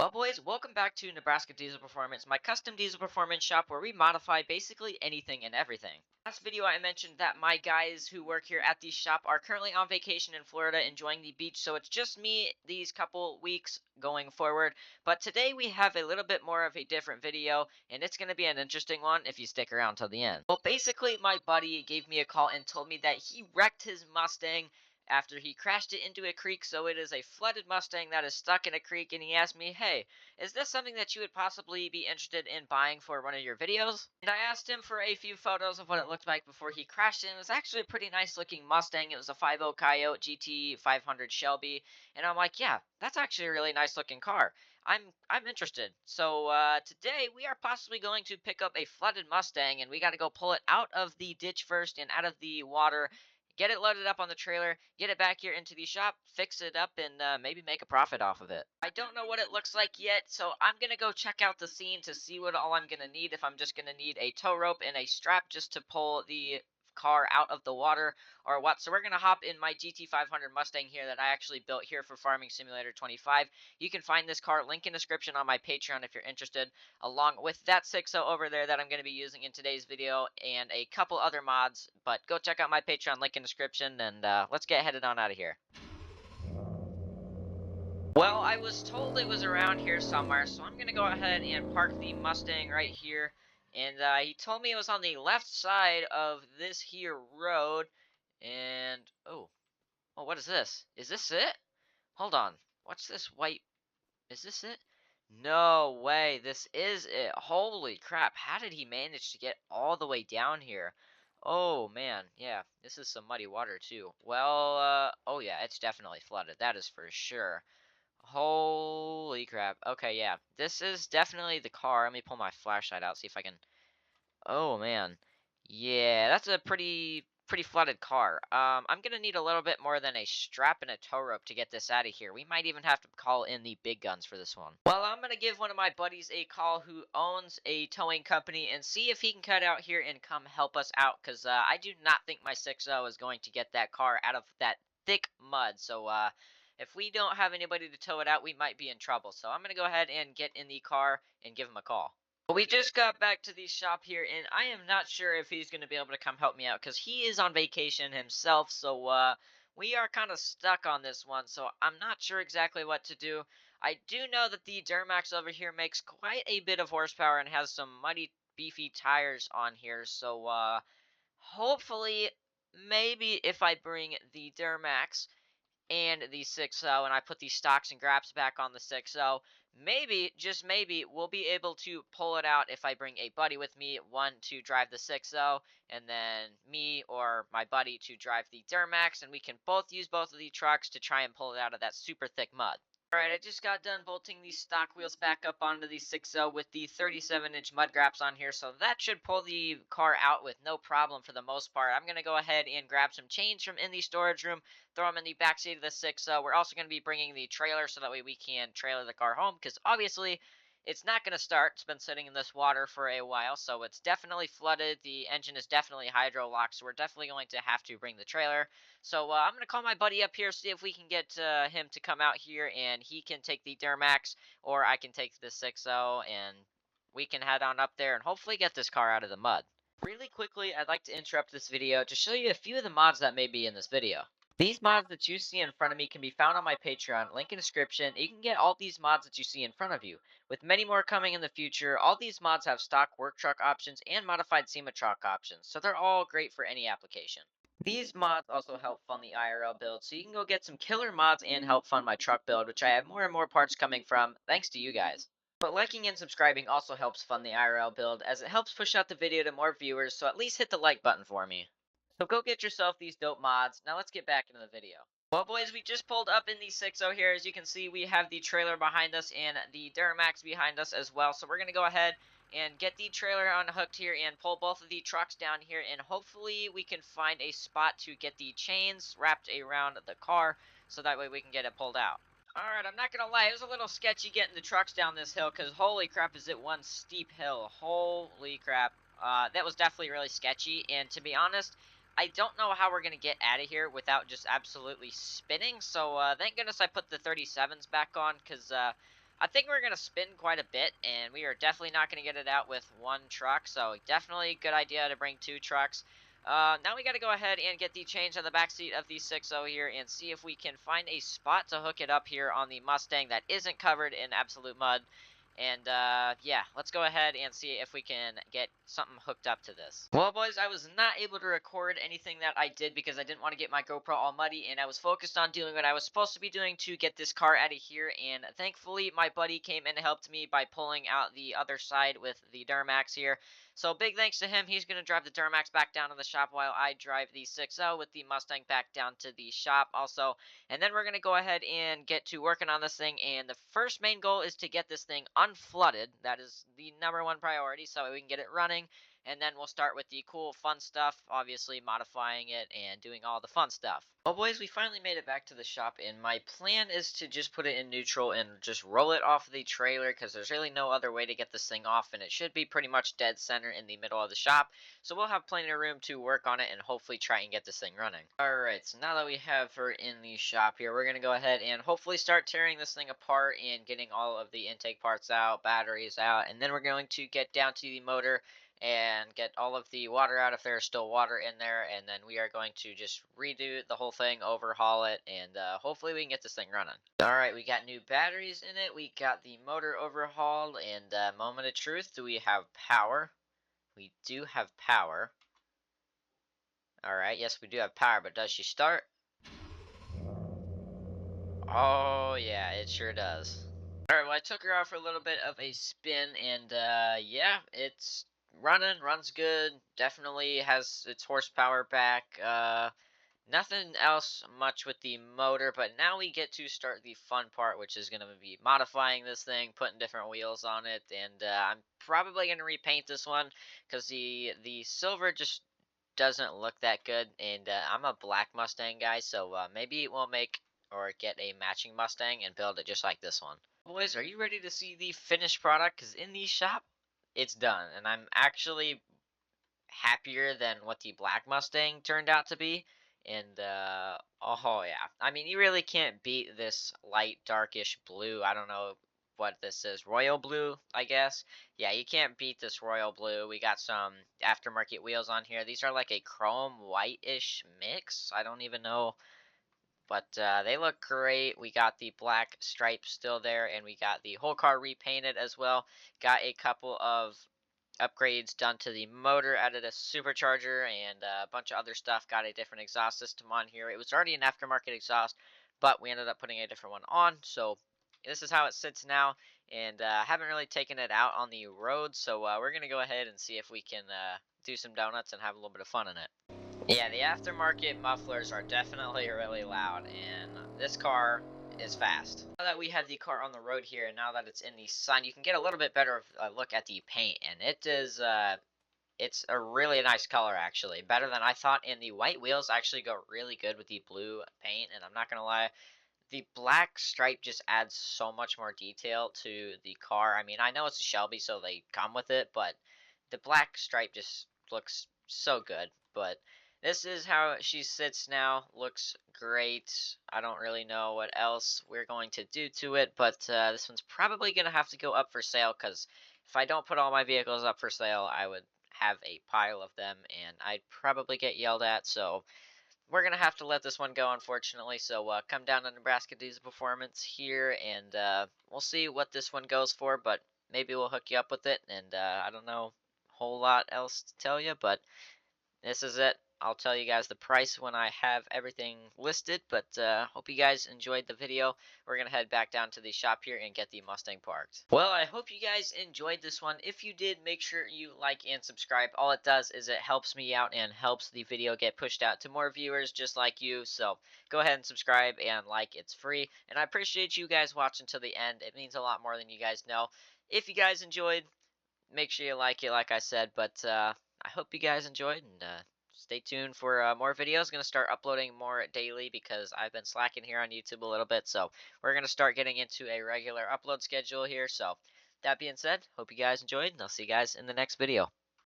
Well, boys, welcome back to Nebraska Diesel Performance, my custom diesel performance shop where we modify basically anything and everything. Last video, I mentioned that my guys who work here at the shop are currently on vacation in Florida enjoying the beach, so it's just me these couple weeks going forward. But today we have a little bit more of a different video, and it's going to be an interesting one if you stick around till the end. Well, basically, my buddy gave me a call and told me that he wrecked his Mustang after he crashed it into a creek, so it is a flooded Mustang that is stuck in a creek, and he asked me, hey, is this something that you would possibly be interested in buying for one of your videos? And I asked him for a few photos of what it looked like before he crashed it, and it was actually a pretty nice looking Mustang. It was a 5.0 Coyote GT 500 Shelby, and I'm like, yeah, that's actually a really nice looking car. I'm interested. So today we are possibly going to pick up a flooded Mustang, and we got to go pull it out of the ditch first and out of the water, get it loaded up on the trailer, get it back here into the shop, fix it up, and maybe make a profit off of it. I don't know what it looks like yet, so I'm going to go check out the scene to see what all I'm going to need. If I'm just going to need a tow rope and a strap just to pull the car out of the water or what. So we're going to hop in my GT500 Mustang here that I actually built here for Farming Simulator 25. You can find this car, link in description on my Patreon if you're interested, along with that 6.0 over there that I'm going to be using in today's video and a couple other mods. But go check out my Patreon, link in description, and let's get headed on out of here. Well, I was told it was around here somewhere, so I'm going to go ahead and park the Mustang right here. And he told me it was on the left side of this here road. And, oh, what is this? Is this it? Hold on. What's this white? Is this it? No way. This is it. Holy crap. How did he manage to get all the way down here? Oh, man. Yeah, this is some muddy water, too. Well, oh, yeah, it's definitely flooded. That is for sure. Holy crap. Okay, yeah. This is definitely the car. Let me pull my flashlight out, see if I can... Oh, man. Yeah, that's a pretty flooded car. I'm gonna need a little bit more than a strap and a tow rope to get this out of here. We might even have to call in the big guns for this one. Well, I'm gonna give one of my buddies a call who owns a towing company and see if he can cut out here and come help us out, because I do not think my 6.0 is going to get that car out of that thick mud. So, if we don't have anybody to tow it out, we might be in trouble. So I'm going to go ahead and get in the car and give him a call. Well, we just got back to the shop here, and I am not sure if he's going to be able to come help me out because he is on vacation himself. So we are kind of stuck on this one. So I'm not sure exactly what to do. I do know that the Duramax over here makes quite a bit of horsepower and has some mighty beefy tires on here. So hopefully, maybe if I bring the Duramax and the 6.0 and I put these stocks and graps back on the 6.0, maybe, just maybe, we'll be able to pull it out if I bring a buddy with me, one to drive the 6.0, and then me or my buddy to drive the Duramax, and we can both use both of the trucks to try and pull it out of that super thick mud. Alright, I just got done bolting these stock wheels back up onto the 6.0 with the 37-inch mud graps on here, so that should pull the car out with no problem for the most part. I'm going to go ahead and grab some chains from in the storage room, throw them in the back seat of the 6.0. We're also going to be bringing the trailer so that way we can trailer the car home, because obviously it's not going to start. It's been sitting in this water for a while, so it's definitely flooded. The engine is definitely hydro-locked, so we're definitely going to have to bring the trailer. So I'm going to call my buddy up here, see if we can get him to come out here, and he can take the Duramax, or I can take the 6.0, and we can head on up there and hopefully get this car out of the mud. Really quickly, I'd like to interrupt this video to show you a few of the mods that may be in this video. These mods that you see in front of me can be found on my Patreon, link in description. You can get all these mods that you see in front of you. With many more coming in the future, all these mods have stock work truck options and modified SEMA truck options, so they're all great for any application. These mods also help fund the IRL build, so you can go get some killer mods and help fund my truck build, which I have more and more parts coming from, thanks to you guys. But liking and subscribing also helps fund the IRL build, as it helps push out the video to more viewers, so at least hit the like button for me. So go get yourself these dope mods. Now let's get back into the video. Well, boys, we just pulled up in the 6.0 here. As you can see, we have the trailer behind us and the Duramax behind us as well. So we're going to go ahead and get the trailer unhooked here and pull both of the trucks down here. And hopefully we can find a spot to get the chains wrapped around the car so that way we can get it pulled out. Alright, I'm not going to lie. It was a little sketchy getting the trucks down this hill because holy crap is it one steep hill. Holy crap. That was definitely really sketchy. And to be honest, I don't know how we're going to get out of here without just absolutely spinning, so thank goodness I put the 37s back on, because I think we're going to spin quite a bit, and we are definitely not going to get it out with one truck, so definitely good idea to bring two trucks. Now we got to go ahead and get the change on the back seat of the 6.0 here and see if we can find a spot to hook it up here on the Mustang that isn't covered in absolute mud. And, yeah, let's go ahead and see if we can get something hooked up to this. Well, boys, I was not able to record anything that I did because I didn't want to get my GoPro all muddy, and I was focused on doing what I was supposed to be doing to get this car out of here, and thankfully, my buddy came and helped me by pulling out the other side with the Duramax here. So, big thanks to him. He's going to drive the Duramax back down to the shop while I drive the 6.0 with the Mustang back down to the shop also. And then we're going to go ahead and get to working on this thing. And the first main goal is to get this thing unflooded. That is the #1 priority, so we can get it running. And then we'll start with the cool, fun stuff, obviously modifying it and doing all the fun stuff. Well, boys, we finally made it back to the shop, and my plan is to just put it in neutral and just roll it off the trailer because there's really no other way to get this thing off, and it should be pretty much dead center in the middle of the shop. So we'll have plenty of room to work on it and hopefully try and get this thing running. Alright, so now that we have her in the shop here, we're going to go ahead and hopefully start tearing this thing apart and getting all of the intake parts out, batteries out, and then we're going to get down to the motor and get all of the water out if there's still water in there, and then we are going to just redo the whole thing, overhaul it, and hopefully we can get this thing running. Alright, we got new batteries in it, we got the motor overhauled, and moment of truth, do we have power? We do have power. Alright, yes, we do have power, but does she start? Oh, yeah, it sure does. Alright, well, I took her out for a little bit of a spin, and yeah, it's runs good, definitely has its horsepower back. Nothing else much with the motor, but now we get to start the fun part, which is going to be modifying this thing, putting different wheels on it, and I'm probably going to repaint this one because the silver just doesn't look that good, and I'm a black Mustang guy, so maybe we'll make or get a matching Mustang and build it just like this one. Boys, are you ready to see the finished product? Because in the shop, it's done, and I'm actually happier than what the black Mustang turned out to be. And oh yeah, I mean, you really can't beat this light darkish blue. I don't know what this is, royal blue, I guess. Yeah, you can't beat this royal blue. We got some aftermarket wheels on here. These are like a chrome white-ish mix. I don't even know, but they look great. We got the black stripes still there, and we got the whole car repainted as well. Got a couple of upgrades done to the motor, added a supercharger and a bunch of other stuff. Got a different exhaust system on here. It was already an aftermarket exhaust, but we ended up putting a different one on. So this is how it sits now, and haven't really taken it out on the road. So we're gonna go ahead and see if we can do some donuts and have a little bit of fun in it. Yeah, the aftermarket mufflers are definitely really loud, and this car is fast. Now that we have the car on the road here, and now that it's in the sun, you can get a little bit better look at the paint, and it is, it's a really nice color, actually. Better than I thought, and the white wheels actually go really good with the blue paint, and I'm not gonna lie, the black stripe just adds so much more detail to the car. I mean, I know it's a Shelby, so they come with it, but the black stripe just looks so good. But this is how she sits now. Looks great. I don't really know what else we're going to do to it, but this one's probably going to have to go up for sale because if I don't put all my vehicles up for sale, I would have a pile of them, and I'd probably get yelled at, so we're going to have to let this one go, unfortunately. So come down to Nebraska Diesel Performance here, and we'll see what this one goes for, but maybe we'll hook you up with it, and I don't know a whole lot else to tell you, but this is it. I'll tell you guys the price when I have everything listed, but hope you guys enjoyed the video. We're going to head back down to the shop here and get the Mustang parked. Well, I hope you guys enjoyed this one. If you did, make sure you like and subscribe. All it does is it helps me out and helps the video get pushed out to more viewers just like you. So go ahead and subscribe and like. It's free. And I appreciate you guys watching to the end. It means a lot more than you guys know. If you guys enjoyed, make sure you like it, like I said. But I hope you guys enjoyed, and stay tuned for more videos. Going to start uploading more daily because I've been slacking here on YouTube a little bit. So we're going to start getting into a regular upload schedule here. So that being said, hope you guys enjoyed, and I'll see you guys in the next video.